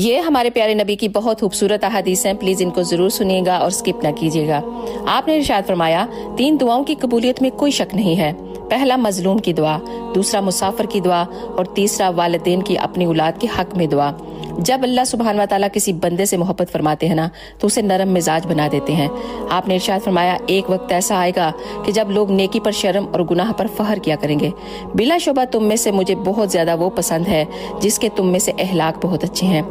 ये हमारे प्यारे नबी की बहुत खूबसूरत अहादीस हैं, प्लीज इनको जरूर सुनिएगा और स्किप न कीजिएगा। आपने इरशाद फरमाया, 3 दुआओं की कबूलियत में कोई शक नहीं है। पहला मजलूम की दुआ, दूसरा मुसाफिर की दुआ और तीसरा वालिदैन की अपनी औलाद के हक में दुआ। जब अल्लाह सुब्हान व तआला किसी बंदे से मोहब्बत फरमाते हैं ना, तो उसे नरम मिजाज बना देते हैं। आपने इरशाद फरमाया, एक वक्त ऐसा आएगा कि जब लोग नेकी पर शर्म और गुनाह पर फख्र किया करेंगे। बिलाशुबा तुम में से मुझे बहुत ज्यादा वो पसंद है जिसके तुम में से अहलाक बहुत अच्छे हैं।